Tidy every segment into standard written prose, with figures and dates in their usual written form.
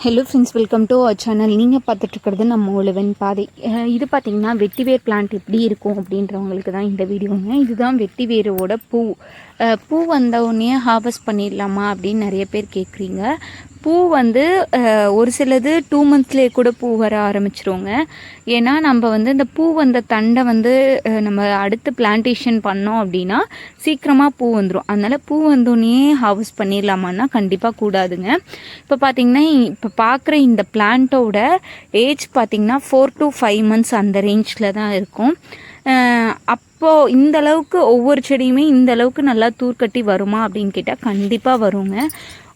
Hello friends, welcome to our channel. நீங்கள் பார்த்துட்ருக்கிறது நம்ம உழவன் பாதை. இது பார்த்திங்கன்னா வெட்டிவேர் பிளான்ட் எப்படி இருக்கும் அப்படின்றவங்களுக்கு தான் இந்த வீடியோங்க. இதுதான் வெட்டிவேரோட பூ வந்தவுடனே ஹார்வெஸ்ட் பண்ணிடலாமா அப்படின்னு நிறைய பேர் கேட்குறீங்க. பூ வந்து ஒரு சிலது 2 monthsலேயே கூட பூ வர ஆரம்பிச்சிருவோங்க. ஏன்னா நம்ம இந்த பூ வந்த தண்டை நம்ம அடுத்து பிளான்டேஷன் பண்ணோம் அப்படின்னா சீக்கிரமாக பூ வந்துடும். அதனால் பூ வந்தோடனே ஹார்வெஸ்ட் பண்ணிடலாமான்னா கண்டிப்பாக கூடாதுங்க. இப்போ பார்த்திங்கன்னா இப்போ பார்க்குற இந்த பிளான்ட்டோட ஏஜ் பார்த்திங்கன்னா 4 to 5 months அந்த ரேஞ்சில் தான் இருக்கும். அப்போது இந்த அளவுக்கு ஒவ்வொரு செடியுமே இந்த அளவுக்கு நல்லா தூர்க்கட்டி வருமா அப்படின்னு கேட்டால் கண்டிப்பாக வருங்க.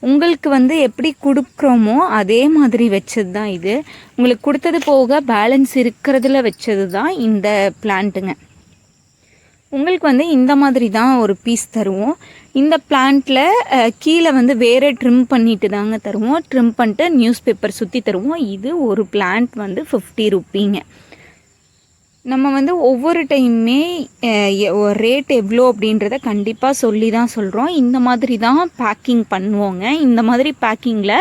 உங்களுக்கு எப்படி கொடுக்குறோமோ அதே மாதிரி வச்சது தான் இது. உங்களுக்கு கொடுத்தது போக பேலன்ஸ் இருக்கிறதுல வச்சது தான் இந்த பிளான்ட்டுங்க. உங்களுக்கு இந்த மாதிரி தான் ஒரு பீஸ் தருவோம். இந்த பிளான்ட்டில் கீழே வேறு ட்ரிம் பண்ணிட்டு தாங்க தருவோம். ட்ரிம் பண்ணிட்டு நியூஸ் பேப்பர் சுற்றி தருவோம். இது ஒரு பிளான்ட் 50 ரூபீங்க. நம்ம ஒவ்வொரு டைமுமே ரேட் எவ்வளோ அப்படின்றத கண்டிப்பாக சொல்லி தான் சொல்கிறோம். இந்த மாதிரி தான் பேக்கிங் பண்ணுவோங்க. இந்த மாதிரி பேக்கிங்கில்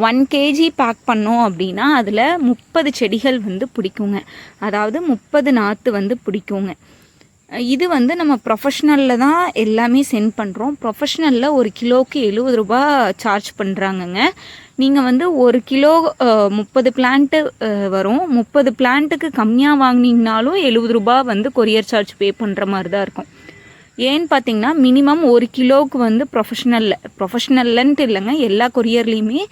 1 kg பேக் பண்ணோம் அப்படின்னா அதில் 30 செடிகள் பிடிக்குங்க. அதாவது 30 நாற்று பிடிக்குங்க. இது நம்ம ப்ரொஃபஷ்னலில் தான் எல்லாமே சென்ட் பண்ணுறோம். ப்ரொஃபஷ்னலில் 1 கிலோவுக்கு 70 ரூபா சார்ஜ் பண்ணுறாங்கங்க. நீங்கள் 1 கிலோ 30 பிளான்ட்டு வரும். 30 பிளான்ட்டுக்கு கம்மியாக வாங்கினீங்கனாலும் 70 ரூபா கொரியர் சார்ஜ் பே பண்ணுற மாதிரி தான் இருக்கும். ஏன்னு பார்த்தீங்கன்னா மினிமம் 1 கிலோவுக்கு ப்ரொஃபஷ்னல்லன்ட்டு இல்லைங்க, எல்லா கொரியர்லேயுமே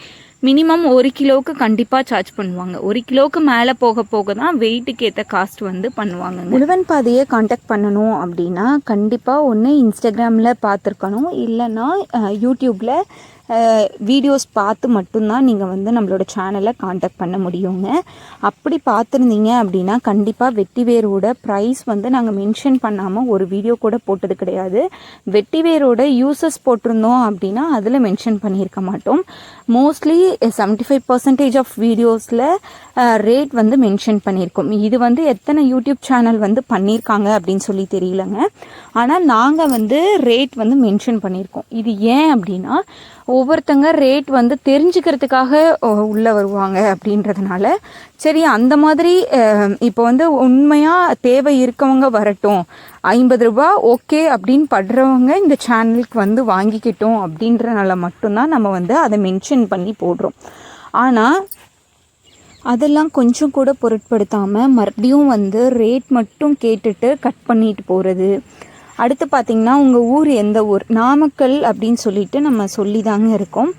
மினிமம் 1 கிலோவுக்கு கண்டிப்பாக சார்ஜ் பண்ணுவாங்க. 1 கிலோவுக்கு மேலே போக போக தான் வெயிட்டுக்கு ஏற்ற காஸ்ட் பண்ணுவாங்க. உழவன் பாதையை காண்டாக்ட் பண்ணணும் அப்படின்னா கண்டிப்பாக ஒன்று இன்ஸ்டாகிராமில் பார்த்துருக்கணும், இல்லைன்னா யூடியூப்பில் வீடியோஸ் பார்த்து மட்டும்தான் நீங்கள் நம்மளோட சேனலை காண்டாக்ட் பண்ண முடியுங்க. அப்படி பார்த்துருந்தீங்க அப்படின்னா கண்டிப்பாக வெட்டிவேரோட ப்ரைஸ் நாங்கள் மென்ஷன் பண்ணாமல் ஒரு வீடியோ கூட போட்டது கிடையாது. வெட்டிவேரோட யூசஸ் போட்டிருந்தோம் அப்படின்னா அதில் மென்ஷன் பண்ணியிருக்க மாட்டோம். மோஸ்ட்லி 75% ஆஃப் வீடியோஸில் ரேட் மென்ஷன் பண்ணியிருக்கோம். இது எத்தனை யூடியூப் சேனல் பண்ணியிருக்காங்க அப்படின்னு சொல்லி தெரியலங்க. ஆனால் நாங்கள் ரேட் மென்ஷன் பண்ணியிருக்கோம். இது ஏன் அப்படின்னா ஒவ்வொருத்தங்க ரேட் தெரிஞ்சுக்கிறதுக்காக உள்ளே வருவாங்க அப்படின்றதுனால சரி அந்த மாதிரி இப்போ உண்மையாக தேவை இருக்கவங்க வரட்டும், 50 ரூபா ஓகே அப்படின்னு படுறவங்க இந்த சேனலுக்கு வாங்கிக்கிட்டோம் அப்படின்றனால மட்டும்தான் நம்ம அதை மென்ஷன் பண்ணி போடுறோம். ஆனால் அதெல்லாம் கொஞ்சம் கூட பொருட்படுத்தாமல் மறுபடியும் ரேட் மட்டும் கேட்டுட்டு கட் பண்ணிட்டு போகிறது. அடுத்து பார்த்திங்கன்னா உங்கள் ஊர் எந்த ஊர், நாமக்கல் அப்படின்னு சொல்லிட்டு நம்ம சொல்லி தாங்க இருக்கோம்.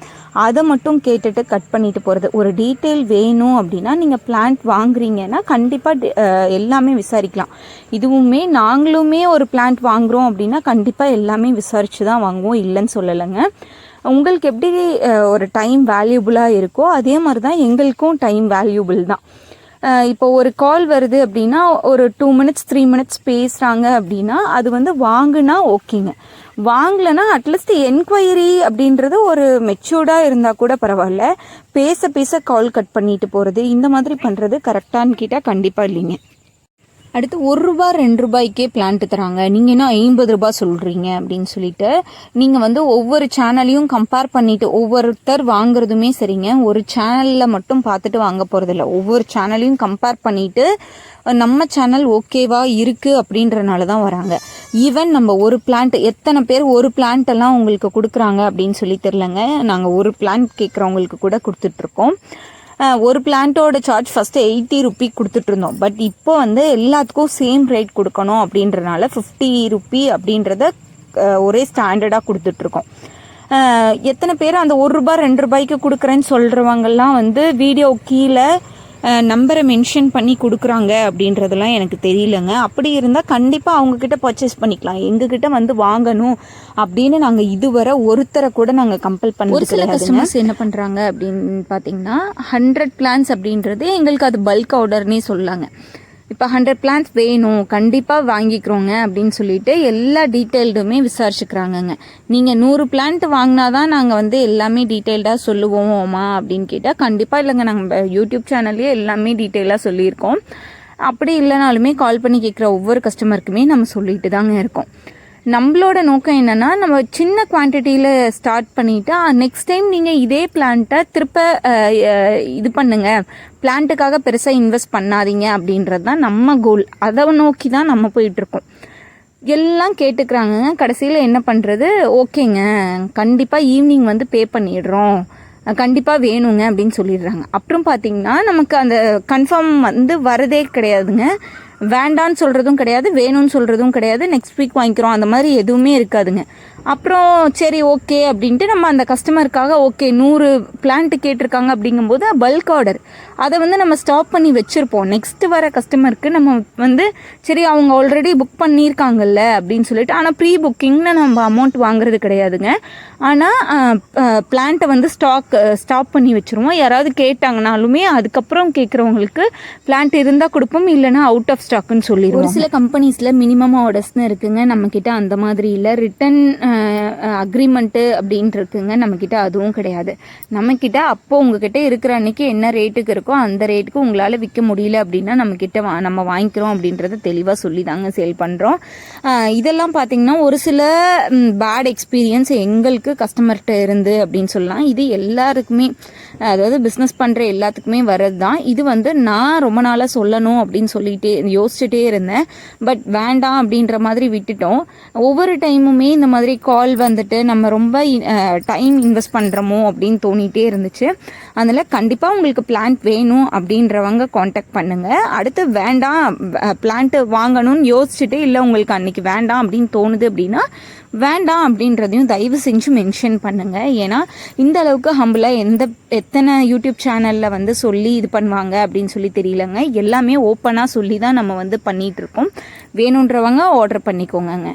அதை மட்டும் கேட்டுட்டு கட் பண்ணிட்டு போகிறது. ஒரு டீட்டெயில் வேணும் அப்படின்னா நீங்கள் பிளான்ட் வாங்குறீங்கன்னா கண்டிப்பாக எல்லாமே விசாரிக்கலாம். இதுவுமே நாங்களுமே ஒரு பிளான்ட் வாங்குகிறோம் அப்படின்னா கண்டிப்பாக எல்லாமே விசாரித்து தான் வாங்குவோம், இல்லைன்னு சொல்லலைங்க. உங்களுக்கு எப்படி ஒரு டைம் வேல்யூபுளாக இருக்கோ அதே மாதிரி தான் எங்களுக்கும் டைம் வேல்யூபுள் தான். இப்போ ஒரு கால் வருது அப்படின்னா ஒரு 2 minutes 3 minutes பேசுகிறாங்க அப்படின்னா அது வாங்குனா ஓகேங்க. வாங்கலைன்னா அட்லீஸ்ட் என்கொயரி அப்படின்றது ஒரு மெச்சூர்டாக இருந்தால் கூட பரவாயில்ல. பேச பேச கால் கட் பண்ணிட்டு போகிறது இந்த மாதிரி பண்ணுறது கரெக்டானு கேட்டால் கண்டிப்பாக இல்லைங்க. அடுத்து 1 ரூபா 2 ரூபாய்க்கே பிளான்ட்டு தராங்க, நீங்கள் என்ன 50 ரூபா சொல்கிறீங்க அப்படின்னு சொல்லிட்டு நீங்கள் ஒவ்வொரு சேனலையும் கம்பேர் பண்ணிவிட்டு ஒவ்வொருத்தர் வாங்குறதுமே சரிங்க. ஒரு சேனலில் மட்டும் பார்த்துட்டு வாங்க போகிறதில்ல, ஒவ்வொரு சேனலையும் கம்பேர் பண்ணிவிட்டு நம்ம சேனல் ஓகேவா இருக்குது அப்படின்றனால தான் வராங்க. ஈவன் நம்ம ஒரு பிளான்ட் எத்தனை பேர் ஒரு பிளான்ட்டெல்லாம் உங்களுக்கு கொடுக்குறாங்க அப்படின்னு சொல்லி தெரிலங்க. நாங்கள் ஒரு பிளான்ட் கேட்குறவங்களுக்கு கூட கொடுத்துட்ருக்கோம். ஒரு பிளான்ட்டோட சார்ஜ் ஃபஸ்ட்டு 80 ரூபி கொடுத்துட்ருந்தோம். பட் இப்போ எல்லாத்துக்கும் சேம் ரேட் கொடுக்கணும் அப்படின்றனால 50 ரூபி அப்படின்றத ஒரே ஸ்டாண்டர்டாக கொடுத்துட்ருக்கோம். எத்தனை பேர் அந்த 1 ரூபா 2 ரூபாய்க்கு கொடுக்குறேன்னு சொல்கிறவங்கெல்லாம் வீடியோ கீழே நம்பரை மென்ஷன் பண்ணி கொடுக்குறாங்க அப்படின்றதெல்லாம் எனக்கு தெரியலங்க. அப்படி இருந்தால் கண்டிப்பாக அவங்கக்கிட்ட பர்ச்சேஸ் பண்ணிக்கலாம். எங்ககிட்ட வாங்கணும் அப்படின்னு நாங்கள் இதுவரை ஒருத்தரை கூட நாங்கள் கம்பல் பண்ணி. ஒரு சில கஸ்டமர்ஸ் என்ன பண்ணுறாங்க அப்படின்னு பார்த்தீங்கன்னா 100 plants அப்படின்றது எங்களுக்கு அது பல்க் ஆர்டர்னே சொல்லாங்க. இப்போ 100 plants வேணும் கண்டிப்பாக வாங்கிக்கிறோங்க அப்படின்னு சொல்லிட்டு எல்லா டீட்டெயில்டுமே விசாரிச்சுக்கிறாங்கங்க. நீங்கள் 100 plant வாங்கினா தான் நாங்கள் எல்லாமே டீட்டெயில்டாக சொல்லுவோமா அப்படின்னு கேட்டால் கண்டிப்பாக இல்லைங்க. நாங்கள் யூடியூப் சேனல்லே எல்லாமே டீட்டெயிலாக சொல்லியிருக்கோம். அப்படி இல்லைனாலுமே கால் பண்ணி கேட்குற ஒவ்வொரு கஸ்டமருக்குமே நம்ம சொல்லிட்டு தாங்க இருக்கோம். நம்மளோட நோக்கம் என்னென்னா நம்ம சின்ன குவான்டிட்டியில் ஸ்டார்ட் பண்ணிவிட்டு நெக்ஸ்ட் டைம் நீங்கள் இதே பிளான்ட்டை திருப்ப இது பண்ணுங்கள், பிளான்ட்டுக்காக பெருசாக இன்வெஸ்ட் பண்ணாதீங்க அப்படின்றது தான் நம்ம கோல். அதை நோக்கி தான் நம்ம போயிட்டுருக்கோம். எல்லாம் கேட்டுக்கிறாங்க. கடைசியில் என்ன பண்ணுறது, ஓகேங்க கண்டிப்பாக ஈவினிங் வந்து பே பண்ணிடுறோம், கண்டிப்பாக வேணுங்க அப்படின்னு சொல்லிடுறாங்க. அப்புறம் பார்த்திங்கன்னா நமக்கு அந்த கன்ஃபார்ம் வந்து வரதே கிடையாதுங்க. வேண்டான்னு சொல்கிறதும் கிடையாது, வேணும்னு சொல்கிறதும் கிடையாது, நெக்ஸ்ட் வீக் வாங்கிக்கிறோம் அந்த மாதிரி எதுவுமே இருக்காதுங்க. அப்புறம் சரி ஓகே அப்படின்ட்டு நம்ம அந்த கஸ்டமருக்காக ஓகே 100 பிளான்ட்டு கேட்டிருக்காங்க அப்படிங்கும்போது பல்க் ஆர்டர் அதை வந்து நம்ம ஸ்டாப் பண்ணி வச்சுருப்போம். நெக்ஸ்ட்டு வர கஸ்டமருக்கு நம்ம வந்து சரி அவங்க ஆல்ரெடி புக் பண்ணியிருக்காங்கல்ல அப்படின்னு சொல்லிட்டு, ஆனால் ப்ரீ புக்கிங்னு நம்ம அமௌண்ட் வாங்குறது கிடையாதுங்க. ஆனால் பிளான்ட்டை வந்து ஸ்டாப் பண்ணி வச்சுருவோம். யாராவது கேட்டாங்கனாலுமே அதுக்கப்புறம் கேட்குறவங்களுக்கு பிளான்ட் இருந்தால் கொடுப்போம், இல்லைனா அவுட் ஆஃப் ஸ்டாக்குன்னு சொல்லிடுவோம். ஒரு சில கம்பெனிஸில் மினிமம் ஆர்டர்ஸ்னு இருக்குங்க, நம்மக்கிட்ட அந்த மாதிரி இல்லை. ரிட்டன் அக்ரிமெண்ட்டு அப்படின்ட்டு இருக்குங்க, நம்மக்கிட்ட அதுவும் கிடையாது. நம்மக்கிட்ட அப்போது உங்ககிட்ட இருக்கிற அன்றைக்கி என்ன ரேட்டுக்கு இருக்கோ அந்த ரேட்டுக்கு உங்களால் விற்க முடியல அப்படின்னா நம்மக்கிட்ட நம்ம வாங்கிக்கிறோம் அப்படின்றத தெளிவாக சொல்லி தாங்க சேல் பண்ணுறோம். இதெல்லாம் பார்த்திங்கன்னா ஒரு சில பேட் எக்ஸ்பீரியன்ஸ் எங்களுக்கு கஸ்டமர்கிட்ட இருந்து அப்படின்னு சொல்லலாம். இது எல்லாருக்குமே, அதாவது பிஸ்னஸ் பண்ணுற எல்லாத்துக்குமே வர்றது தான். இது வந்து நான் ரொம்ப நாளாக சொல்லணும் அப்படின்னு சொல்லிட்டு யோசிச்சுட்டே இருந்தேன். பட் வேண்டாம் அப்படின்ற மாதிரி விட்டுட்டோம். ஒவ்வொரு டைமுமே இந்த மாதிரி கால் வந்துட்டு நம்ம ரொம்ப டைம் இன்வெஸ்ட் பண்ணுறோமோ அப்படின்னு தோணிகிட்டே இருந்துச்சு. அதனால் கண்டிப்பாக உங்களுக்கு பிளான்ட் வேணும் அப்படின்றவங்க காண்டாக்ட் பண்ணுங்கள். அடுத்து வேண்டாம் பிளான்ட்டு வாங்கணும்னு யோசிச்சுட்டு இல்லை உங்களுக்கு அன்றைக்கி வேண்டாம் அப்படின்னு தோணுது அப்படின்னா வேண்டாம் அப்படின்றதையும் தயவு செஞ்சு மென்ஷன் பண்ணுங்கள். ஏன்னா இந்த அளவுக்கு ஹம்பிளாக எத்தனை யூடியூப் சேனலில் வந்து சொல்லி இது பண்ணுவாங்க அப்படின்னு சொல்லி தெரியலங்க. எல்லாமே ஓப்பனாக சொல்லி தான் நம்ம வந்து பண்ணிகிட்ருக்கோம். வேணுன்றவங்க ஆர்டர் பண்ணிக்கோங்க.